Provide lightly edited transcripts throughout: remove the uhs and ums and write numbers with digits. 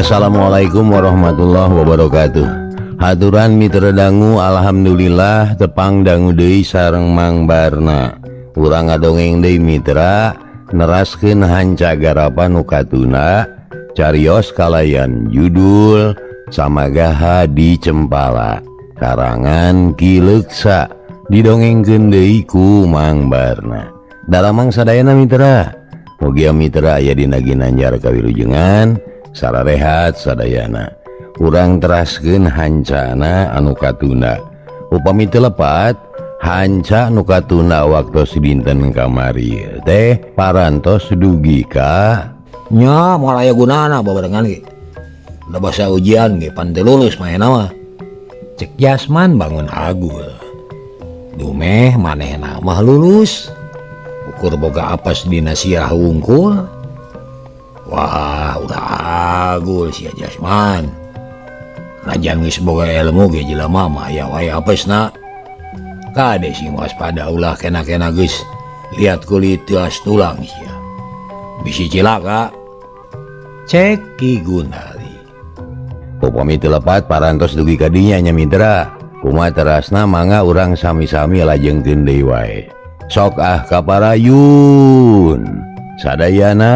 Assalamualaikum warahmatullahi wabarakatuh. Haturan mitra dangu, alhamdulillah tepang dangu deui sareng Mang Barna. Urang ngadongeng deui mitra, neraskeun hanca garapan nu katuna carios kalayan judul Samagaha di Cempala, karangan Ki Leksa, didongengkeun deui ku Mang Barna. Dalamang sadayana mitra, mugia mitra aya dina ginanjar kawilujengan sararehat sadayana. Urang teraskeun hancana anu katuna, upami teu lepat hanca nu katuna waktos dinten kamari teh parantos dugi ka nya moal aya gunana babarengan ge. Da basa ujian ge pan teu lulus mahena mah. Cek Jasman bangun agul. Dumeh manehna mah lulus. Ukur boga apes dina sirah wungkul. Wah, udah agul si Jasman. Najan geus boga ilmu ge jelema mah aya wae apesna. Kade sing waspada ulah kena-kena geus lihat kulit tias tulang sia. Bisi cilaka. Cek Ki Gunali. upami teu lepat parantos dugi ka dinya nya mitra. Kumaha terasna mangga urang sami-sami lajengkeun deui wae. Sok kaparayun sadayana.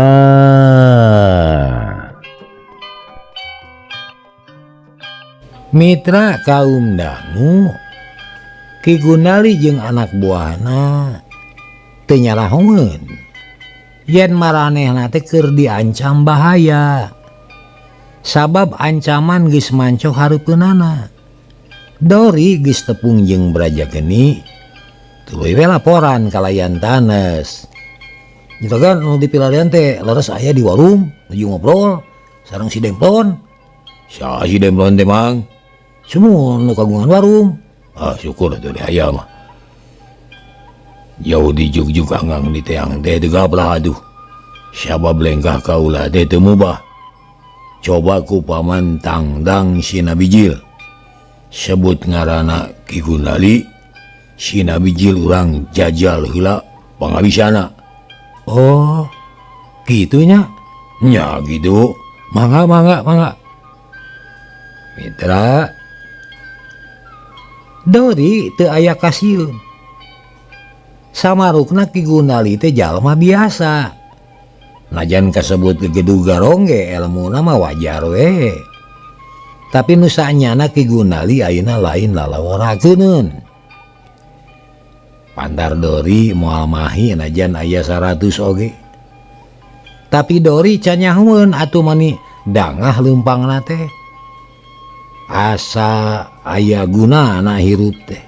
Mitra kaum dangu, Ki Gunali jeung anak buahna teu nyarahoeun yen maranehna teh keur diancam bahaya. Sabab ancaman geus mancoh hareupeunana. Dori geus tepung jeung Braja Geni tuluy we laporan kalayan Tanes. Gitu kan nu dipilarian teh leres aya di warung nuju ngobrol sareng si Demplon. Saha si Demplon teh Mang? Semua nu kagungan warung. Ah syukur atuh deh aya mah. Jauh di jugjug anggang di teang teh teu gablah aduh. Sabab lengkah kaula teh teu mubah. Coba ku paman Tangdang si Nabijil. Sebut ngaranna Ki Gunali. Si Nabijil urang jajal heula pangabisana. Oh, gitunya? Nya gitu. Mangga. Mitra, Dori teu aya kasieun. Samarukna Ki Gunali teh jalma biasa. Najan kasebut gegedu garong ge elmuna mah wajar we. Tapi nu saenyana Ki Gunali ayeuna lain lalaworakeun. Pantar Dori moal mahi najan aya 100 oge. Tapi Dori can nyahoeun atuh mani dangah leumpangna teh. Asa aya gunana hirup teh.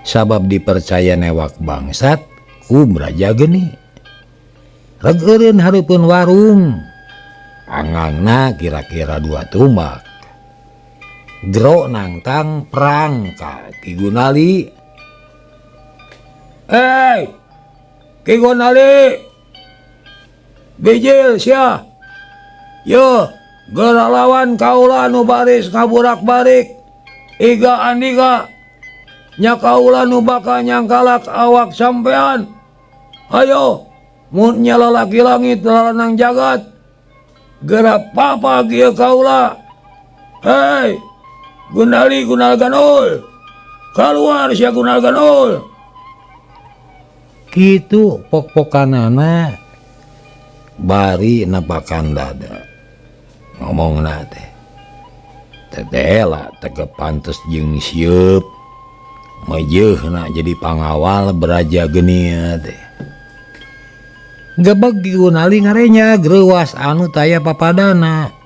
Sabab dipercaya newak bangsat ku Braja Geni. Regeureun hareupeun warung. Angangna kira-kira 2 tumbak. Gro nangtang perang ka Ki Gunali. Ki Gunali, bijil sia. Yo, geura lawan kaula nu baris ngaburak-barik. Iga andiga, nya kaula nu bakal nyangkalak awak sampean. Ayo, mun nya lalaki langit lanang jagat. Geura papa kieu kaula. Hei, Gunali Ganul. Keluar sia Gunal Ganul. Kitu pok-pokanana bari nepakan dada. Ngomongna teh tetela tegep pantes jeung sieup meujeuna jadi pangawal Braja Geni teh. Gebeg Ki Gunali ngarenya greuwas anu taya papadana.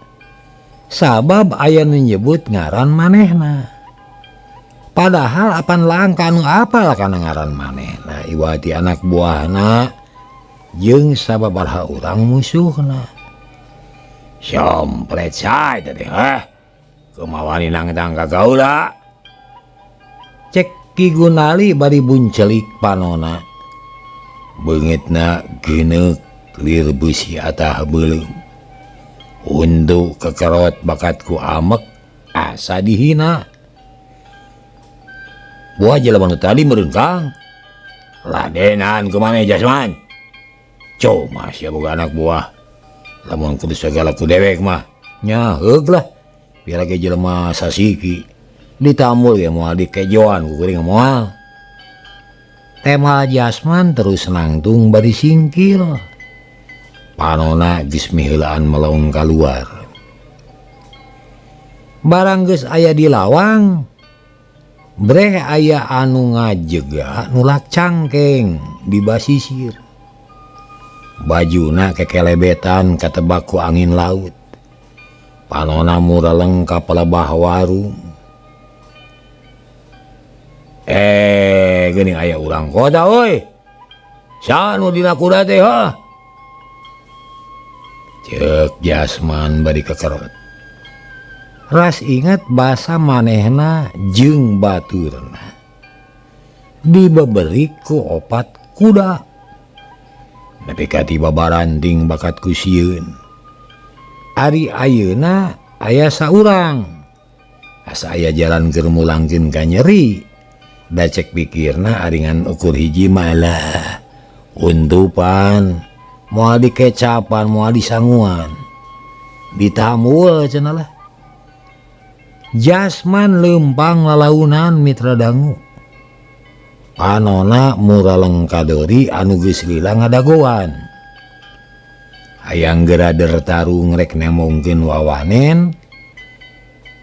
Sabab aya nu nyebut ngaran manehna. Padahal apan langka anu apal kana ngaran manehna iwati anak buahna jeung sababaraha urang musuhna. Sompret sae teh kumawani nangtang ka kaula. Cek Ki Gunali bari buncelik panona. Beungitna geneuk lir beusi atah beuleum. Undu kekerot bakatku amek asa dihina. Buah jelema nu tadi meureun Kang. Ladenan kumaneh Jasman? Cuma sia boga anak buah. Lamun kudu segala ku dewek mah Nyaheug lah biar ge jelema sasiki ditamul ge moal dikejoan ku kuring moal. Tema Jasman terus nangtung bari singkil. Panona geus miheulaan melong kaluar. Barang geus aya di lawang, breh aya anu ngajega nulak cangkeng di basisir. Bajuna kekelebetan katebak ku angin laut. Panona mureleng ka pelebah warung. Geuning aya urang kota euy. Saha nu dina kuda teh ha? Ceuk Jasman bari kekerot. Ras inget basa manehna jeung baturna. Dibeberi ku opat kuda. Nepi ka tiba baranting bakat ku sieun. Ari ayeuna aya saurang. Asa aya jalan keur mulangkeun ka nyeri. Da cek pikirna aringan ukur hiji malah untupan moal dikecapan moal disanguan ditamul cenah lah. Jasman leumpang lalaunan mitra dangu. Panona muraleng kadori anu geus lila ngadagoan. Hayang gerader tarung rek nemongkeun wawanen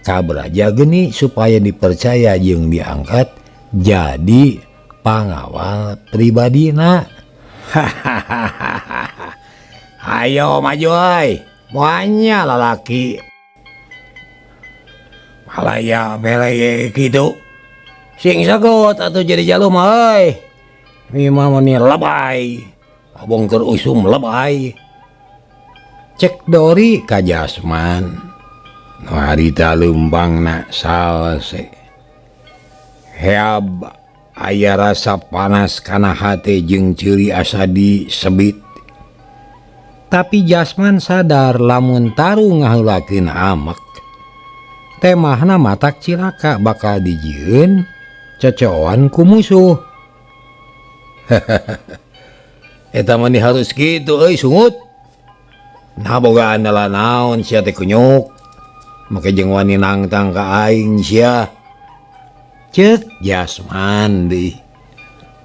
kabraja geni supaya dipercaya jeung diangkat jadi pangawal pribadina. Ayo maju euy, moanya lalaki. Malaya meleye kitu. Sing sagot atuh jadi jalma euy. Mimah meni lebay. Abong keur usum lebay. Cek Dori ka Jasman. Nu harita leumpangna salse. Heab aya rasa panas kana hate jeung ceuri asa disebit. Tapi Jasman sadar lamun tarung ngaheulakeun amek temahna matak cilaka bakal dijieun cocoan ku musuh. Eta mah harus kitu euy sungut. Nah bogaan adalah naon sia teh kunyuk. Make jeung wani nangtang ka aing sia. Ceuk Jasman deui.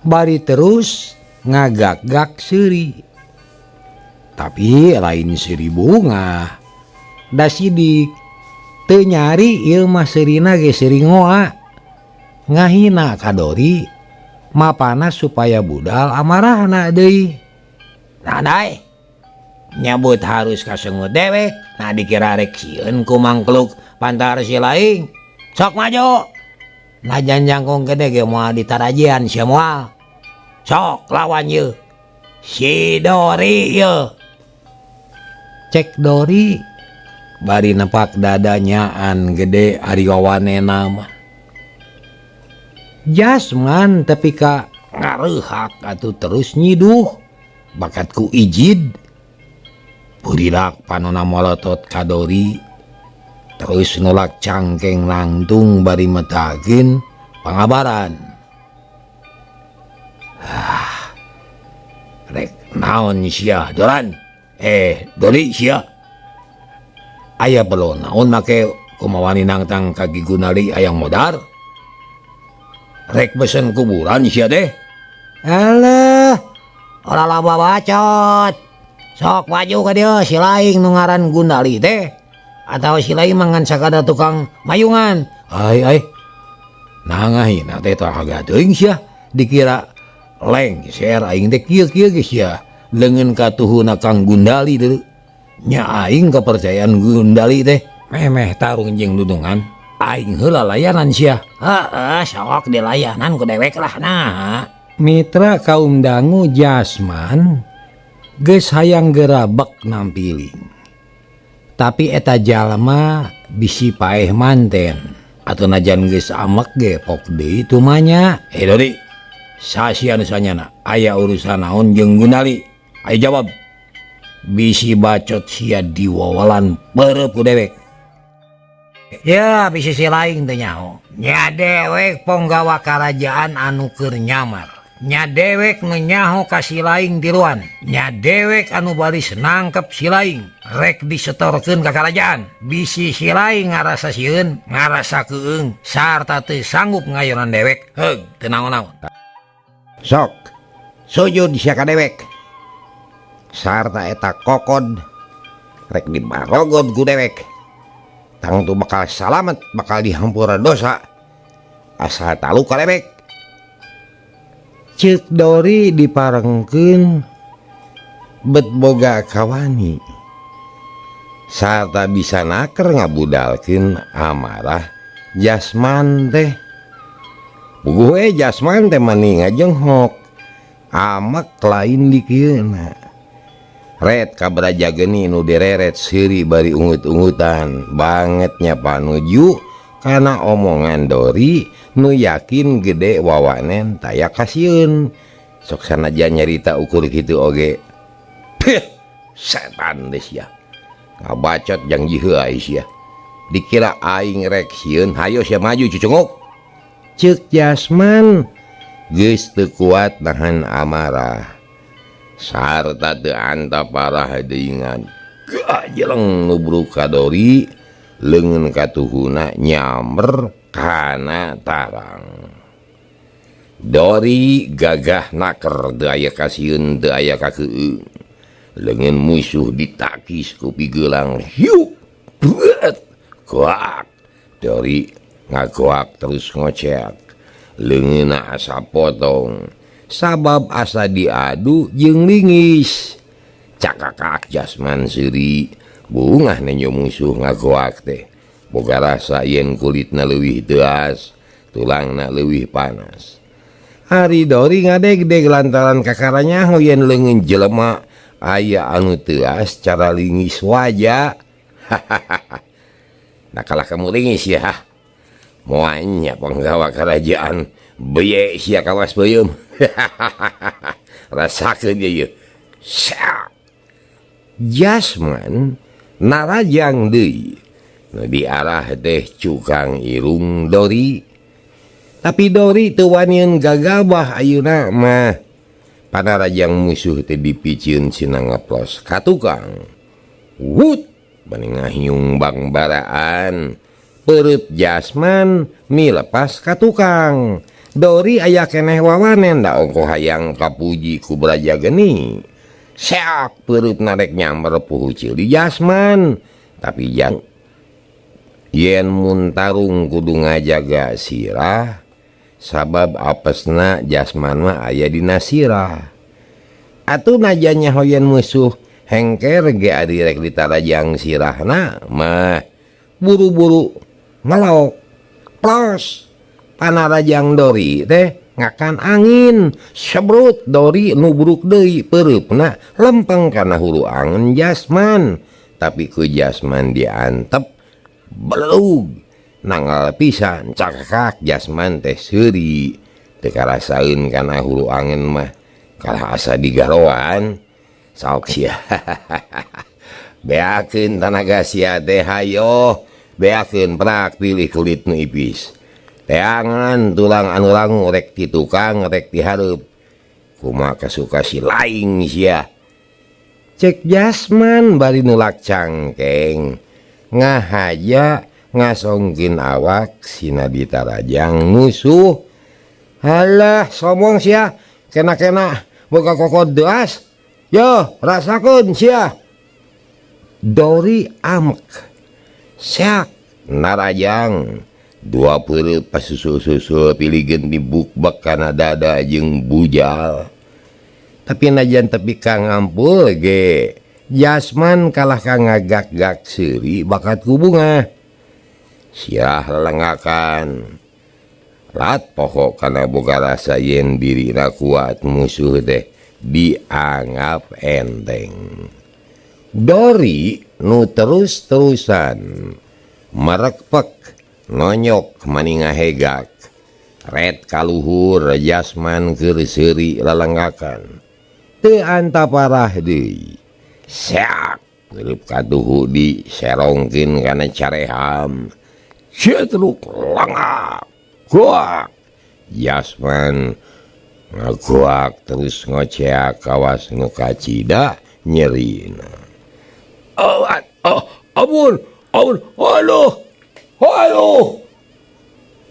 Bari terus ngagak-gak seuri. Tapi lain seuri bunga. Da sidik teu nyari ieu mah seurina ge seuri ngoa. Ngahina ka Dori mapana supaya budal amarahna deui. Nah dai nyabut harus ka seungut dewek. Nah dikira rek sieun ku mangkluk pantar si laing. Sok maju. Najan jangkung gede ge moal ditarajian sia moal. Sok lawan ye. Si Dori ye. Cek Dori bari nepak dadanyaan gede ari wawanena mah. Jasman tepi ka ngareuhak atuh terus nyiduh bakat ku ijid. Buridak panona molotot ka Dori. Terus nolak cangkeng langtung bari metakeun pangabaran. Rek naon sia Doran? Dori sia. Aya belum naon make kumawani nangtang kaki gunali ayang modar. Rek besen kuburan sia deh. Alah, ora laba bacot. Sok maju ka dieu si laing nu ngaran Gundali teh. Atau si lain mangan sakada tukang mayungan. Ai nangahina teh tah agak teuing sia dikira lengser aing teh kieu-kieu geus sia leungeun katuhuna Kang Gundali deui. Nya aing kepercayaan Gundali teh memeh tarung jeung dudungan aing heula layanan sia. Heeh sok dilayanan ku dewek lah nah. Mitra kaum dangu Jasman geus hayang gerabek nampiling. Tapi eta jalma bisi paeh manten atau najan geus amek ge pok deui tumanya. Dori, sasia nu sanyana aya urusan naon jeung Gundali? Ayo jawab. Bisi bacot sia diwawalan peureup ku dewek. Ya bisi si laing teh nyaho. Nya dewek ponggawa karajaan anu keur nyamar. nya dewek ngenyaho ka si laing tiluan, nya dewek anu baris nangkep si laing rek disetorkeun ka karajaan. Bisi si laing ngarasa sieun, ngarasa keung, sarta teu sanggup ngayonan dewek. Heug, teu naon-naon. Sok sujud sia ka dewek, sarta eta kokod rek dibarogod ku dewek. Tangtu bakal salamet, bakal dihampura dosa asal talu ka dewek. Ceuk Dori diparengkeun bet boga kawani sarta bisa naker ngabudalkeun amarah jasman teh. Puguh jasman teh mani ngajenghok amek lain dikieuna. Red kabraja geni nu direret seuri bari ungut-ungutan bangetnya panuju karena omongan Dori nu yakin gede wawanen taya kasieun. Sok sanajan nyarita ukur kitu oge. Peh, setan deh sia. Ngabacot jang jiheui sia. Dikira aing rek sieun, hayo sia maju cucunguk. Ceuk jasman geus teu kuat nahan amarah. Sarta teu anta parah deingan. Gajeleng nubruk ka Dori, leungeun katuhuna nyamber kana tarang. Dori gagah naker teu aya kasieun, teu aya kakeueung. Leungeun musuh ditakis ku pigeulang. Hiuk, buet, kuak. Dori ngagoak terus ngocek. Leungeunna asa potong. Sabab asa diadu jeung lingis. Cakakak jasman seuri. Bungah nenyo musuh ngagoak teh. Boga rasa yen kulitna leuwih teuas, tulangna leuwih panas. Ari Dori ngadeg-deg lantaran kakaranyaho yen leungeun jelema aya anu teuas cara lingis waja. Nah kalah kamu lingis ya. Moanya penggawa kerajaan beye sia kawas beuyeum. Rasakeun ieu. Jasman narajang deui. Nu diarah teh cukang irung Dori. Tapi Dori teu wanieun gagabah ayeuna mah. Panarajang musuh teh dipicieun sina ngeplos ka tukang. Wut bani ngahiung bang baraan. Perut jasman milepas ka tukang. Dori aya keneh wawanen da ongko hayang kapuji ku braja geni. Seak perut narek nyamber puhu ciri jasman. Tapi jang yen mun tarung kudu ngajaga sirah. Sabab apesna jasman mah aya dina sirah. Atuh najanya hoyen musuh hengker ge ari rek ditarajang sirahna mah buru-buru ngelok plos. Panarajang Dori teh ngakan angin sebrut. Dori nubruk deui pereupna lempeng kana huru angin jasman. Tapi ku jasman diantep belug nangal pisan. Cakak jasman teh seuri teu karasaeun kana huru angin mah kalah asa digaroan. Saok sia. Beakeun tanaga sia teh hayo. Beakeun prak pilih kulit nu ipis. Teangan tulang anu langu rek ti tukang rek ti hareup. Kumaha kasuka si laing sia. Cek jasman bari nulak cangkeng. Ngahaja ngasongkeun awak sina ditarajang musuh. Halah somong sia. Kena-kena boga kokod deas. Yo rasakeun sia. Dori amek. Seak narajang. Dua perut pasusul-susul pilihkeun dibukbek kana dada jeung bujal. Tapi najan tepi ka ngampul ge jasman kalah ka ngagak-gak seuri bakat ku bunga. Sirah lelengakan. Lat pokok kana boga rasa yen dirina kuat musuh teh dianggap enteng. Dori nu terus-terusan merekpek nonyok mani ngahegak. Red kaluhur jasman keur seuri lelenggakan. Teu anta parah deui. Seak Grip kaduhu diserongkeun kana careham. Cetruk langak. Kuak. Jasman ngaguak terus ngoceak kawas nu kacida nyerina. Oh, ampun, aduh.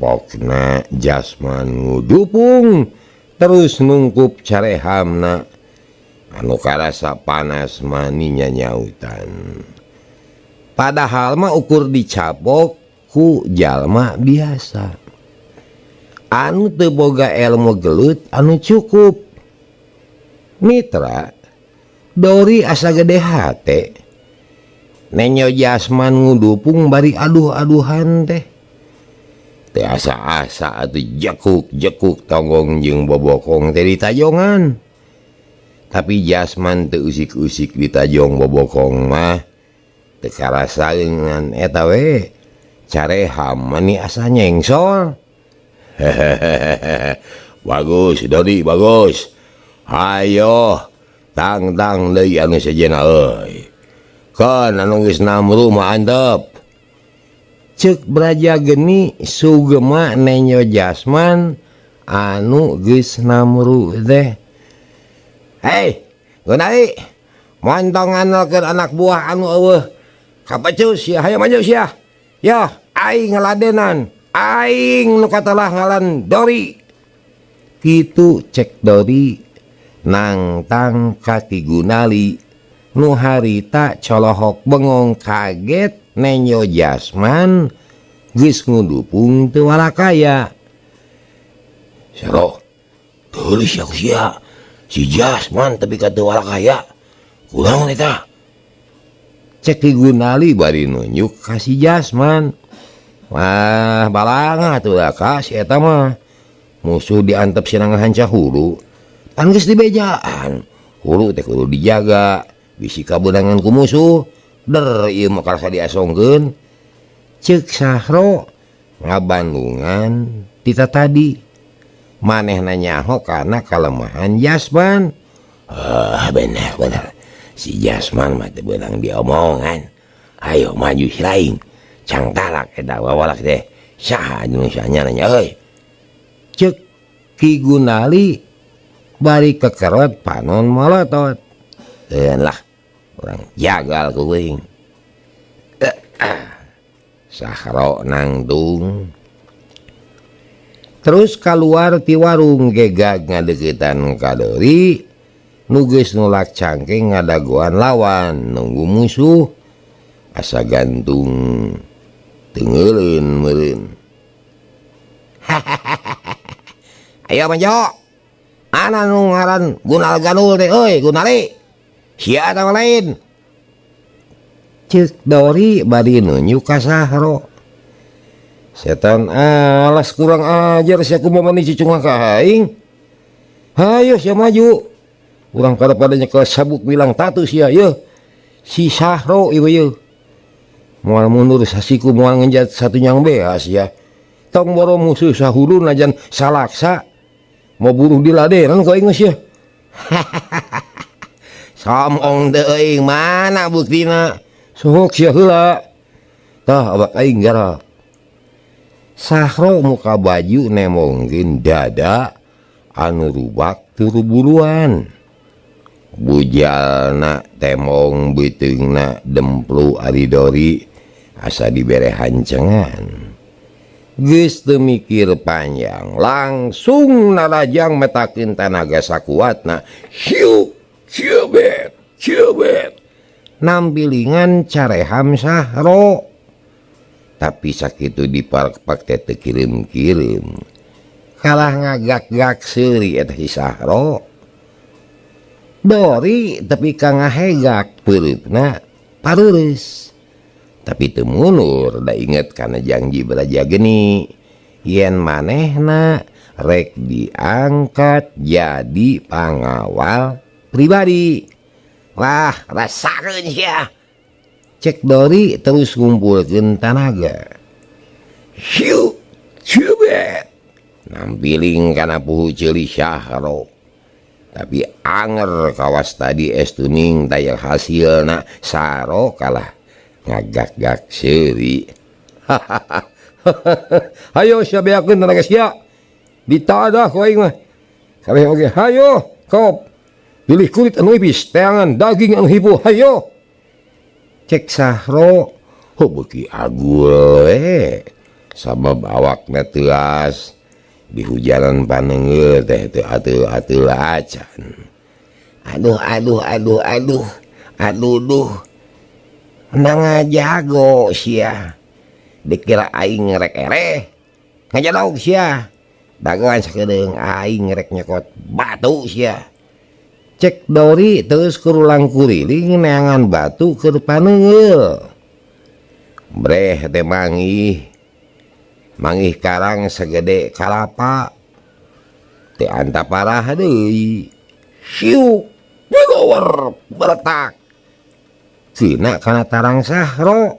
Pokna Jasman ngudupung terus nungkup carehamna anu karasa panas maninya nyautan. Padahal mah ukur dicapok ku jalma biasa anu teu boga ilmu gelut anu cukup. Mitra Dori asa gede hate Nenyo Jasman ngudupung bari aduh-aduhan teh asa-asa atuh jekuk tonggong jeung bobokong teh ditajongan. Tapi Jasman teu usik-usik ditajong bobokong mah teu karasaeungan eta we careham mani asa nyengsol. Bagus Dori, bagus. Hayo tang deui anu sejenna euy. Kan anu geus namru mah antep. Ceuk Braja geni sugema Nenyo Jasman anu geus namru teh. Hei, Gunari, montong nganalkeun anak buah anu eueuh. Kapecus sia, hayo maju sia. Yo, aing ngaladenan. Aing nu katalah ngalan Dori. Kitu cek Dori nangtang kaki Gunali nu harita colohok bengong kaget Nenyo Jasman geus ngudupung teu walakaya. Sero, teulis ya sia. Si Jasman tapi kata walakaya kurang eta. Cek di Gunali bari nunjuk kasih Jasman. Wah balanga tuh lah kasih eta mah musuh diantep sinangahan cahulu pan geus dibejaan. Hulu teh kudu dijaga bisi kabeunangan ku musuh der ieu mah karasa diasongkeun. Ceuk Sahro ngabandungan tita tadi manehna nyaho karena kelemahan Jasman. Benar si Jasman mah teu beunang diomongan. Ayo maju si laing cang talak eta wawalak teh saha anu sanya nanya euy. Ceuk Ki Gunali bari kekerot panon molotot. Eun lah urang jagal ku geuing. Sahro nangtung terus keluar ti warung gegag ngadeuketan ka Dori nu geus nulak cangking ngadagoan lawan nunggu musuh asa gantung tengeuleun meureun. Ayo maju ana nu ngaran Gunal Ganul teh euy Gunali sia eta lain. Ceuk Dori bari nunjuk ka Sahro. Setan alas kurang ajar sia kumaha mani cicung ka aing. Hayo sia maju. Urang kada pada nyekel sabuk bilang tatu sia yeuh. Si Sahro ieu yeuh. Moal mundur sasiku moal ngenjat satu nyang beas ya. Tong boro musuh sahulu najan salaksa. Mau bunuh diladenan kau ingus ya. Somong deui mana buktina. Sok sia heula. Tah abak aing garap. Sahro muka baju nemongkeun dada anu rubak teu buluan. Bujalna temong beuteungna demplu ari Dori asa dibere hancengan. Geus teu mikir panjang langsung narajang metakeun tanaga sakuatna. Hiu ciebet nampilingan careham Sahro. Tapi sakitu diparek-parek teh kirim-kirim kalah ngagak-gak seuri eta si Sahro. Dori tapi ka ngahegak peurutna pareureus. Tapi teu mundur da inget kana janji Braja geni yen manehna rek diangkat jadi pangawal pribadi. Wah rasakeun sia. Cek Dori terus ngumpulkeun tanaga. Hiu ciebet nampiling kana puhu ceuli Sahro. Tapi anger kawas tadi estuning tayang hasilna Sahro kalah ngagak-gak seuri. Hayo sia beakeun tanaga sia. Ditadah ku aing mah. Kabeh oge hayo kop pilih kulit anu ipis teangan daging anu hibu hayo. Cek Sahro beki agul sabab awakna teas di hujanan panengeul teh teu atuh acan. Aduh nangajago sia dikira aing rek ereh ngajadog sia dagoan sakedeung aing rek nyekot batu sia. Cek Dori terus kurulang kuriling neangan batu ke paneungeul. Breh teh mangih karang segede kalapa teh anta parah deui. Siu digower beletak cina kana tarang Sahro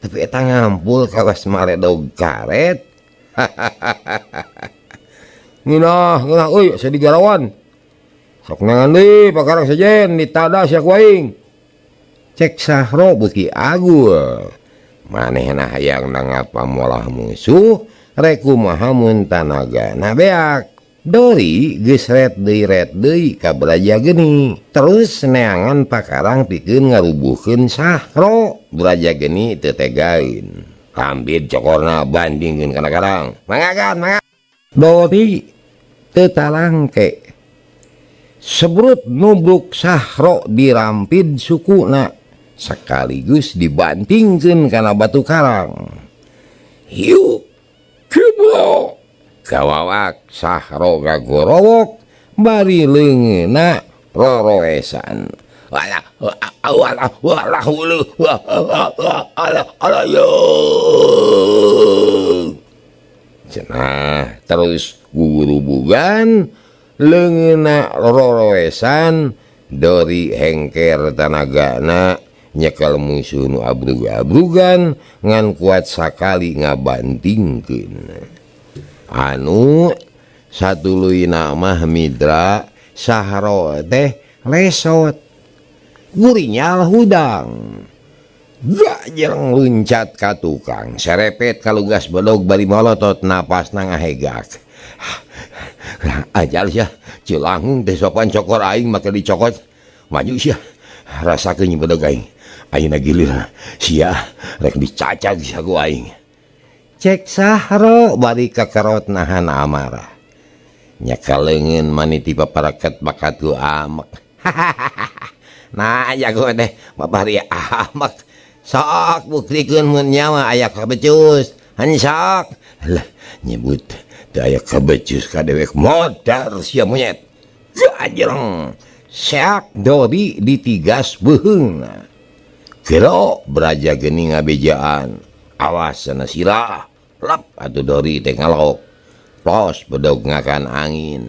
tapi eta ngampul kawas maredog karet. Ngeunah euy asa digarawan sok nangan deui pakarang sajen ditada sia ku aing. Cek Sahro beuki agul manehna hayang ngapa molah musuh rek kumaha mun tanagana beak. Dori geus ret deui ka Braja Geni terus neangan pakarang pikeun ngarubuhkeun Sahro. Braja Geni teu tegaeun kambid cokorna bandingkeun kana karang mangagan. Dori teu talangke sebrut nubruk Sahro dirampid sukuna sekaligus dibantingkeun kana batu karang. Hiu kebo kawawak Sahro gagorowok bari leungeuna roroesan. Walah cenah terus gugurubugan leungeuna roroesan. Dori hengker tanagana nyekel musuh nu abrug-abrugan ngan kuat sakali ngabantingkeun. Anu satuluyna mah Midra Sahro teh lesot gurinyal hudang gajeng luncat ka tukang serepet kalugas bedog bari molotot napasna ngahegak. Ajal sia cilangung teh sopan cokor aing make dicokot maju sia rasakeun bedog aing ayeuna gilir sia rek dicacag sia ku aing. Cek Sahro bari kakerot nahan amarah nyakaleungeun maniti paparaket bakat ku amek. Nah jago teh babari amek sok buktikeun mun nyawa aya kabecus hansok lah nyebut teu aya kabecus ka dewek modar sia monyet gajreng seak Dori ditigas beheungna. Kero Braja Geni ngabejaan awas sana sirah lap atuh Dori teh ngalok pos bedog ngakan angin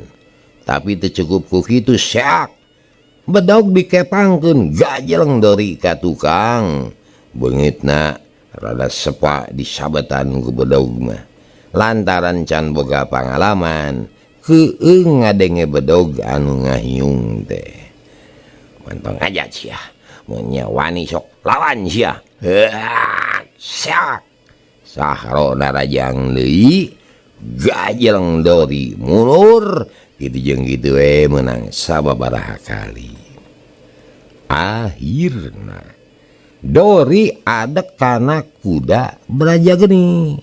tapi teu cukup ku kitu seak bedog dikepangkeun gajreng Dori ka tukang. Beungitna rada sepa disabetan ku bedog mah lantaran can boga pangalaman keueung ngadenge bedog anu ngahiung teh. Mantong aja sia mun nya wani sok lawan sia. Sak Sahro narajang deui gajreng Dori mundur kitu jeung kitu we meunang sababaraha kali. Akhirna Dori adek kana kuda Braja Geni.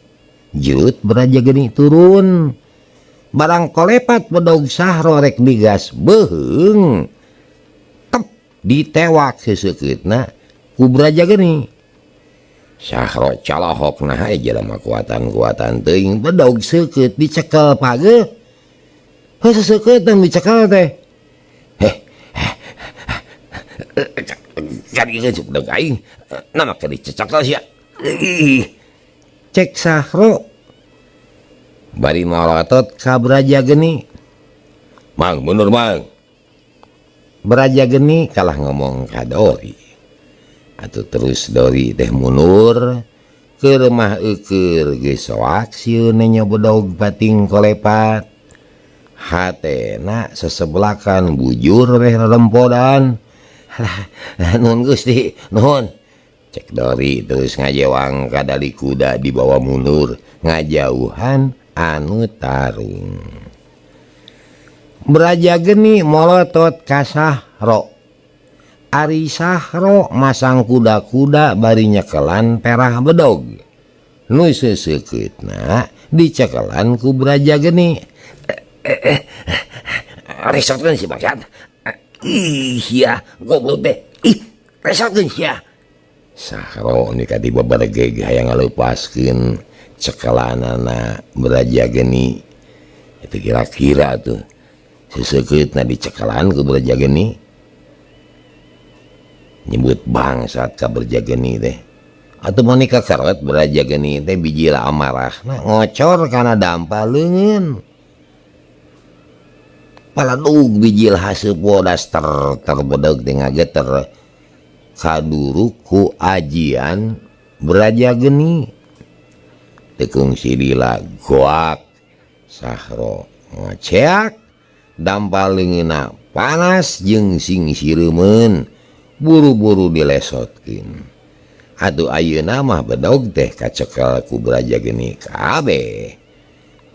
Jeut Braja Geni turun barang kolepat bedog Sahro rek digas beheung tep ditewak seseukeutna ku Braja Geni. Sahro calohok nah jelema kuatan-kuatan teuing bedog seukeut dicekel pageuh. Heuh seukeutna dicekel teh. Kadieu bedog aing nama ka dicekel sia. Cek Sahro bari malotot ka Braja Geni. Mang mundur mang. Braja Geni kalah ngomong ka Dori. Atuh terus Dori teh mundur ke rumah eukeur geus soak sieun nya bedog pating kolepat. Hatena sesebelakan bujur weh rempodan. Nuhun Gusti, nuhun. Cek Dori terus ngajewang ka dali kuda dibawa mundur ngajauhan anu tarung. Braja geni molotot ka Sahro. Ari Sahro masang kuda-kuda bari nyekelan perah bedog. Nu seuseukeuteuna dicekelan ku Braja geni. Resotkeun si bangsat. Ih sia goblok teh. Ih resotkeun sia. Sahro nika tiba baregeg hayang ngaleupaskeun cekelanana Braja geni. Itu kira-kira tuh seseukeutna dicekelan ku Braja geni. Nyebut bangsat ka Braja geni teh. Atuh mun nika kerot Braja geni teh biji la amarahna ngocor kana dampal leungeun. Paladug bijil haseup wodas terbedeg teh ngageter kaduruk ku ajian Braja geni. Tekung silila goak Sahro ngoceak dampal leungeunna panas jeung sing sireumeun buru-buru dilesotkeun. Atuh ayeuna mah bedog teh kacekel ku Braja geni kabeh.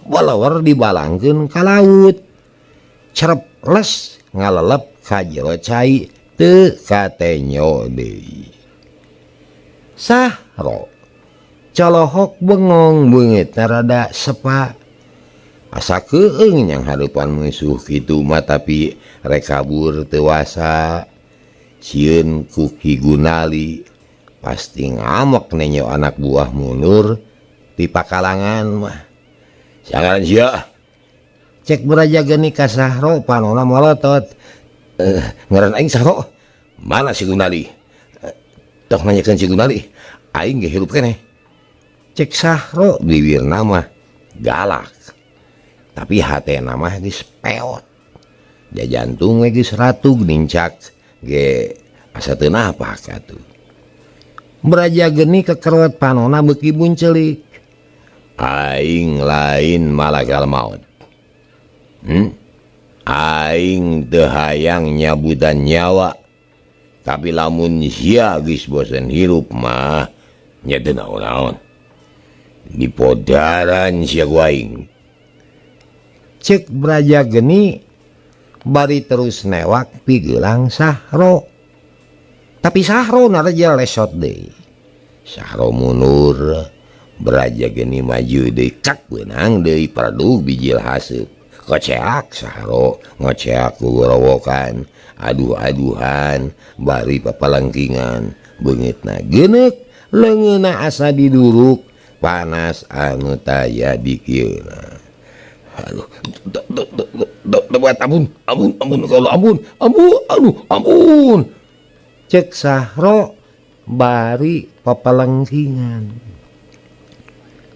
Walawar dibalangkeun ka laut. Cerep les ngalelep ka jero cai teu katenyo deui. Sahro colohok bengong beungeutna rada sepa. Asa keueung nyang hareupan musuh kitu mah tapi rek kabur teu wasa. Sieun ku Ki Gunali pasti ngamok nenyo anak buah mundur di pakalangan mah. Jangan sia. Cek Braja geni ka Sahro panona molotot. Ngaran aing Sahro. Mana si Gunali? Tok nanyakeun si Gunali. Aing ge hirup keneh. Cek Sahro bibirna mah galak. Tapi hatena mah geus peot. Da jantung we geus ratug nincak ge asa teu napa katuh. Braja geni kekerot panona beuki buncelik. Aing lain malagal maut. Aing teu hayang nyabutan nyawa. Tapi lamun sia geus bosen hirup mah nya teu naon-naon. Di podaran sia ku aing. Cek Braja geni bari terus newak pigeulang Sahro. Tapi Sahro narejel lesot deui. Sahro mundur, Braja geni maju deui cak beunang deui paradug bijil haseup. Koceak Sahro ngoceak ku gorowokan, aduh-aduhan bari papalangkingan. Beungeutna geuneuk leungeunna asa diduruk panas anu taya di kieuna. Aduh, ampun. Cek Sahro bari papalengkingan.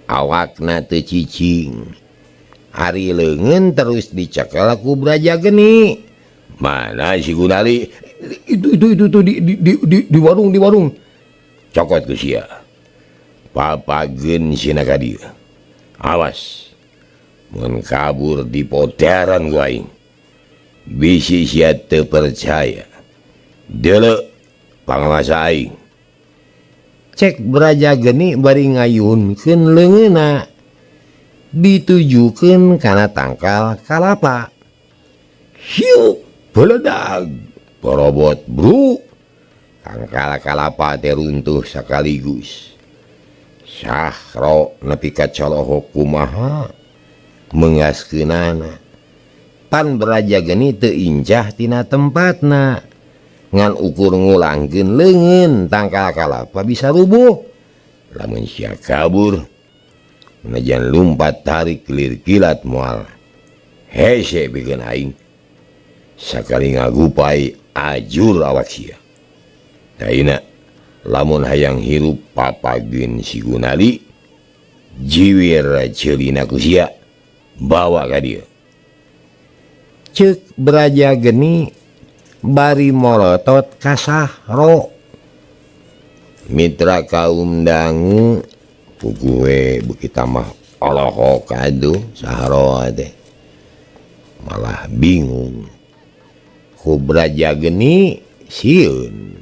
Awakna teu cicing. Ari leungeun terus dicekel ku Braja geni. Mana si Gunali? Itu di warung. Cokot ku sia. Papageun sina ka dieu. Awas. Mun kabur di podaran ku aing. Bisi sia teu percaya. Deuleu pangawasa aing. Cek Braja geni bari ngayunkeun leungeunna. Ditujukeun kana tangkal kalapa. Hiu beledag borobot bro. Tangkal kalapa teh runtuh sakaligus. Sahro nepi ka colohok kumaha mengaskeunana. Pan Braja geni teu incah tina tempatna. Ngan ukur ngulangkeun leungeun tangkal kalapa bisa rubuh. Lamun sia kabur najan lumpat tarik kelir kilat moal hese bikin aing. Sakali ngagupai ajur awak sia. Daina lamun hayang hirup papageun si Gunali jiwir ceulina ku sia bawa ka dieu. Ceuk Braja geni bari molotot ka Sahro. Mitra kaum dangu puguwe beuki tamah olohok aduh Sahro teh malah bingung. Ku Braja geni sieun,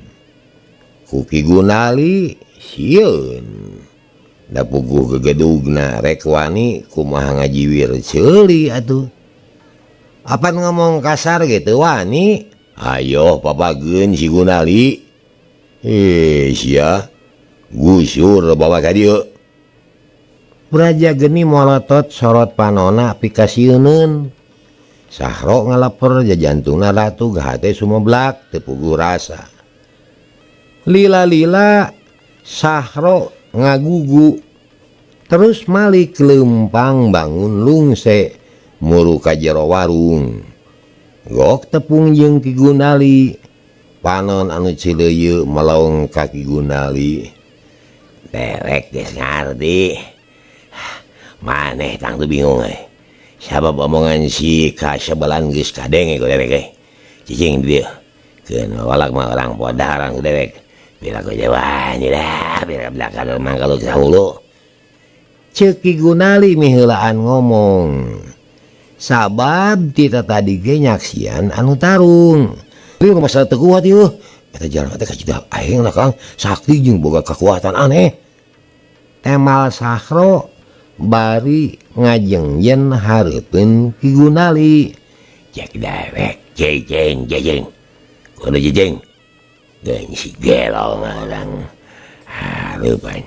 ku Ki Gunali sieun. Da puguh gegedugna rek wani kumaha ngajiwir ceuli atuh. Apa ngomong kasar gitu wani? Ayo papageun si Gunali. Sia gusur bawa ka dieu. Braja geni molotot sorot panona pikasieun. Sahro ngalaper jajantuna ratu gahate sumeblak teu puguh rasa. Lila-lila Sahro ngagugu terus malik lempang bangun lungse muru ka jero warung. Gok tepung jeung Ki Gunali panon anu cileuyeut melaong ka Ki Gunali. Derek geus ngarti. Maneh tang teu bingung sabab omongan si kasebelan geus kadenge ku derek cicing di dieu. Keun walak mah orang podarang ku derek. Bila ku jawa dah, bila belakang emang kalau dahulu. Ceuk Ki Gunali miheulaan ngomong. Sabab tita tadi ge nyaksian anu tarung. Ieu masalah teu kuat ieu. Eta jalan teh kacida aing na Kang sakti jeung boga kekuatan aneh. Temal Sahro bari ngajengjen hareupeun Ki Gunali. Cek dewek, jejeng. Kudu jejeng. Geng si gelo ngarang harupan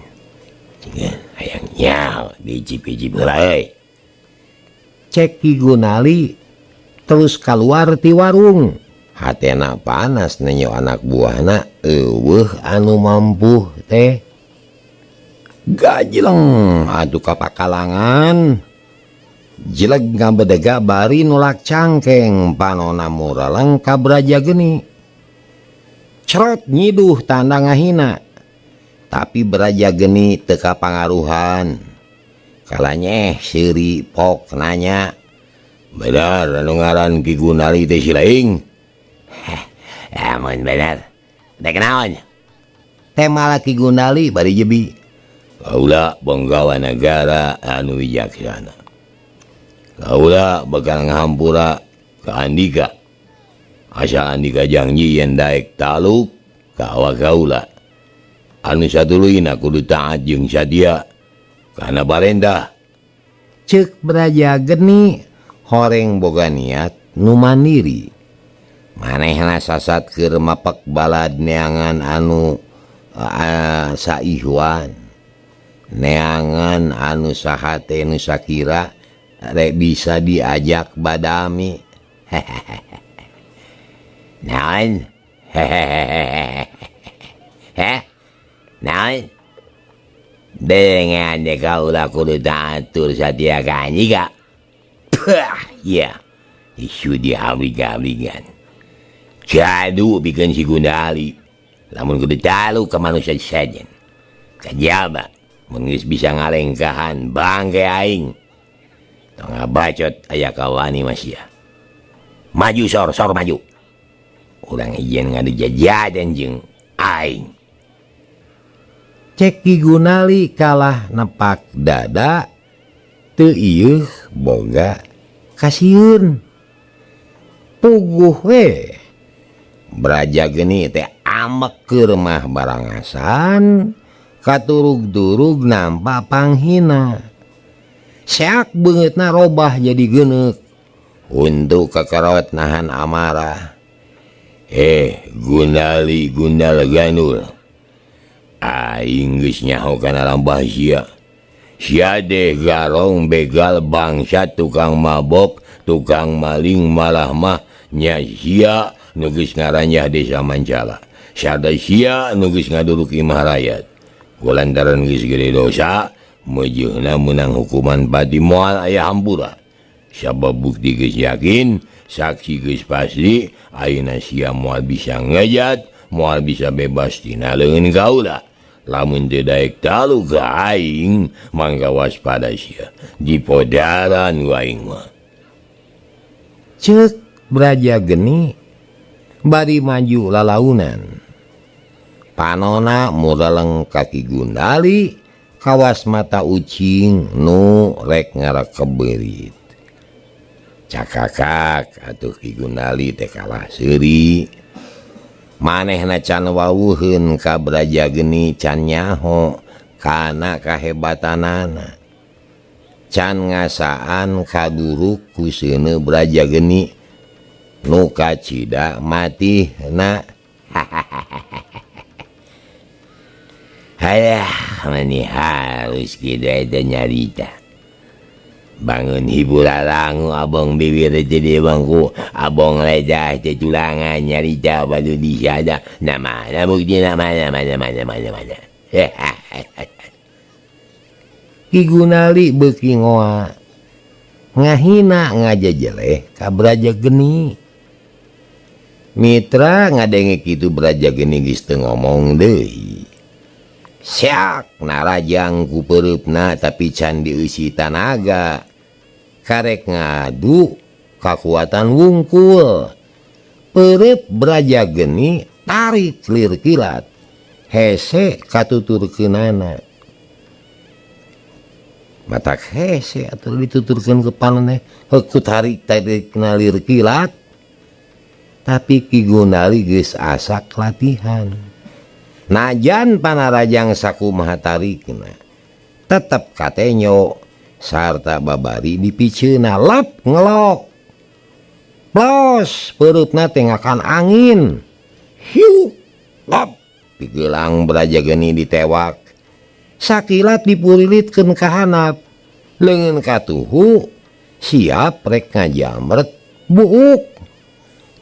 jangan hayang nyao dijip-jip heula. Cek Ki Gunali terus keluar ti warung. Hatena panas nenyo anak buahna eueuh anu mampu teh. Gajleng atuh ka pakalangan. Jeleg ngabedega bari nulak cangkeng panona muraleng ka Braja Geni. Cerot nyiduh tanda ngahina. Tapi Braja Geni teu kapangaruhan. Kalanyeh seuri pok nanya. Benar anu ngaran Ki Gunali teh si laing? Amun benar. Teh kunaon? Tema Ki Gunali bari jebi. Kaula penggawa negara anu wijaksana. Kaula bakal ngahampura ka Andika. Asa Andika janji yen daek taluk ka awak kaula. Anu satuluina kudu taat jeung sadia kana barenda. Ceuk Braja Geni horeng boga niat nu mandiri. Manehna sasat keur mapek balad neangan anu saihwan. Neangan anu sahate nu sakira rek bisa diajak badami. Naon? Naon? Dengan kaula kudu atur sadia ka Andika. Ya, isu dihabli-hablingan. Jadu bikin si Gunali. Lamun kudu talu ke manusia sajen. Kajaba, mun geus bisa ngalengkahan bangke aing. Tong ngabacot aya kawani masih. Maju sor maju. Urang ijen ngadu jajadan jeung aing. Cek Ki Gunali kalah nepak dada teu ieuh boga kasieun. Puguh we. Braja Geni teh amek keur mah barangasan katurug-turug nampak panghina. Seak beungeutna robah jadi geuneuk untuk kekerot nahan amarah. Gunali Gundal Ganul. Aing geus nyaho kana lambah sia. Sia deh garong begal bangsa tukang mabok, tukang maling malah mah nya sia nu geus ngaranyah desa Mancala. Sada sia nu geus ngaduruk imah rakyat. Kulantaran geus gede dosa, meujeuna meunang hukuman pati moal aya hampura. Sabab bukti geus yakin, saksi geus pasti, ayeuna sia moal bisa ngejat, moal bisa bebas tina leungeun kaula. Lamun teu daek talu ka aing, mangga waspada sia. Dipodaran ku aing mah. Ceuk Braja Geni bari maju lalaunan. Panona muraleng ka Ki Gunali kawas mata ucing nu rek ngarakebeurit. Cakakak atuh Ki Gunali teh kalah seuri. Manehna can wawuheun ka Braja Geni can nyaho kana kahebatanana. can ngasaan kaduruk ku seuneu Braja Geni nu kacida mati na. Hayah mani halus kitu eta nyarita. Bangun hibur arangu abang bibir jadi bangku abang lejah ceculangan nyarita baru disada nama bukti nama. Ki Gunali beuki ngoa ngahina ngajajeleh ka Braja Geni. Mitra ngadenge kitu Braja Geni geus teu ngomong deui. Syak narajang ku pereupna tapi can dieusi tanaga. Karek ngadu kakuatan wungkul. Pereup Braja Geni tarik lir kilat. Hese katuturkeunana. Matak hese atuh dituturkeun ke paneneh heuku tarik lir kilat. Tapi Ki Gunali geus asak latihan. Najan panarajang sakumaha tarikna tetep katenyo sarta babari dipiceuna lep ngelok. Plos pereupna teh ngakan angin. Hiu lep pigelang Braja Geni ditewak. Sakilat dipurilitkeun ka handap. Leungeun katuhu siap rek ngajamret buuk.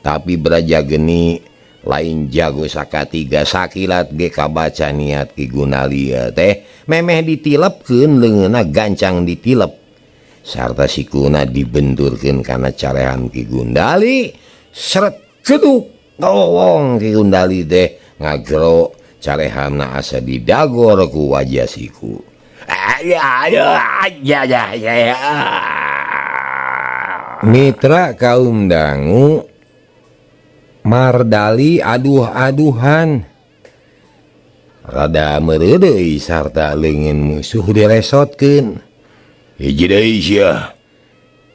Tapi Braja Geni lain jago sakatiga sakilat ge kabaca niat Ki Gunali teh memeh ditilepkeun leungeunna gancang ditilep sarta sikuna dibenturkeun kana carehan Ki Gunali seret keduk ngowong Ki Gunali teh ngagero carehanna asa didagor ku wajah siku. Mitra kaum dangu Mardali aduh-aduhan rada meureuh deui sarta leungeun musuh diresotkeun. Hiji deui sia.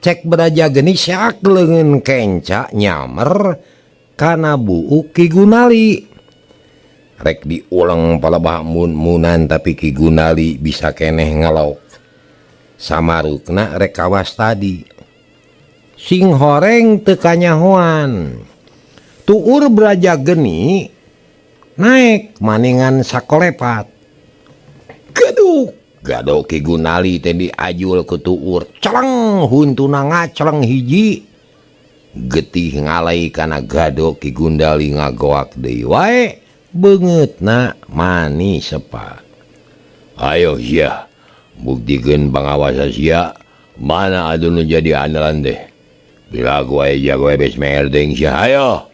Cek Braja Geni syak leungeun kenca nyamer kana buuk Ki Gunali. Rek diulang palebah mun-munan tapi Ki Gunali bisa keneh ngalauk. Samarukna rek kawas tadi. Sing horeng teu kanyahoan. Tuur Braja Geni naik maningan sakolepat. Gaduk gado Ki Gunali teh diajul ku tuur celeng huntuna ngaceleng hiji. Getih ngalai kana gado Ki Gunali ngagoak deui wae beungeutna mani sepa. Ayo sia buktikeun pangawasa sia mana adu nu jadi andalan teh. Bila gue jago bes merdeng sia ayo.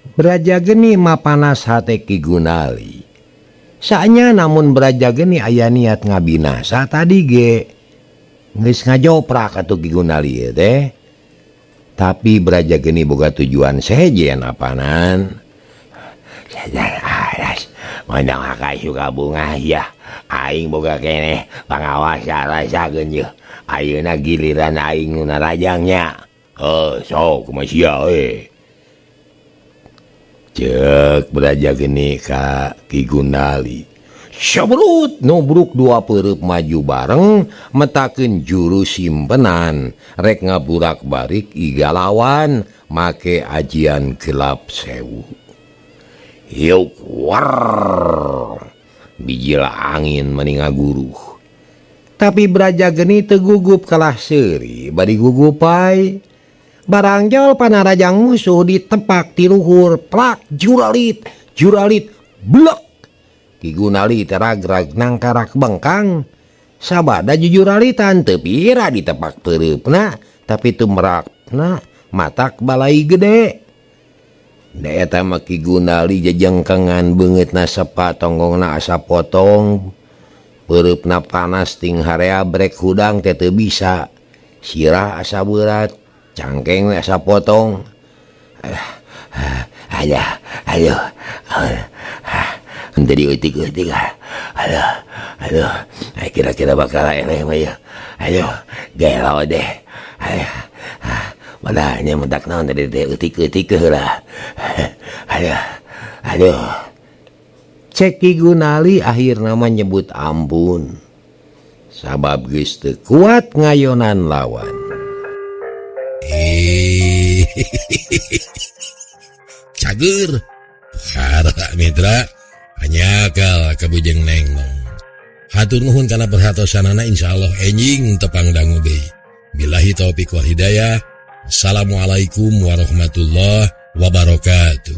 Braja Geni mapanas hate Ki Gunali. Saanya namun Braja Geni aya niat ngabinasa tadi ge. Geus ngajoprak atuh Ki Gunali teh. Tapi Braja Geni boga tujuan sejen apanan. Mandang akai suka bunga ya. Aing boga keneh pangawas rasakeun yeuh. Ayeuna giliran aing nu narajangnya. Sok kumaha cek Braja Geni ka Ki Gunali. Sabrut nubruk dua pereup maju bareng metakeun juru simpenan rek ngaburak-barik iga lawan make ajian gelap sewu. Hiuk war bijil angin meni ngaguruh. Tapi Braja Geni teu gugup kalah seuri bari gugupai. Barangjal panarajang musuh ditepak ti luhur plak juralit blek. Ki Gunali teragrag nangkarak bengkang. Sabada jujuralitan teu pira ditepak pereupna tapi tumrakna matak balai gede. Da eta mah Ki Gunali jajengkengan beungeutna sepa tonggongna asa potong. Pereupna panas ting harea brek hudang teh teu bisa. Sirah asa berat, cangkeng asa potong. Aduh. Henteu dieutik-eutik. Aduh. Kira-kira bakal eneh mah ya. Aduh, gelo deh. Padahal mentak naon tadi teh eutik-eutik heula. Aduh. Cek Ki Gunali akhirna mah nyebut ampun. sabab geus teu kuat ngayonan lawan. Cager hara mitra anyakal kabujeng neng nong. Hatur nuhun kana perhatosanana, insyaallah enjing tepang dangu deui. Billahi taufik wal hidayah. Assalamualaikum warahmatullahi wabarakatuh.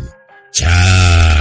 Ciao.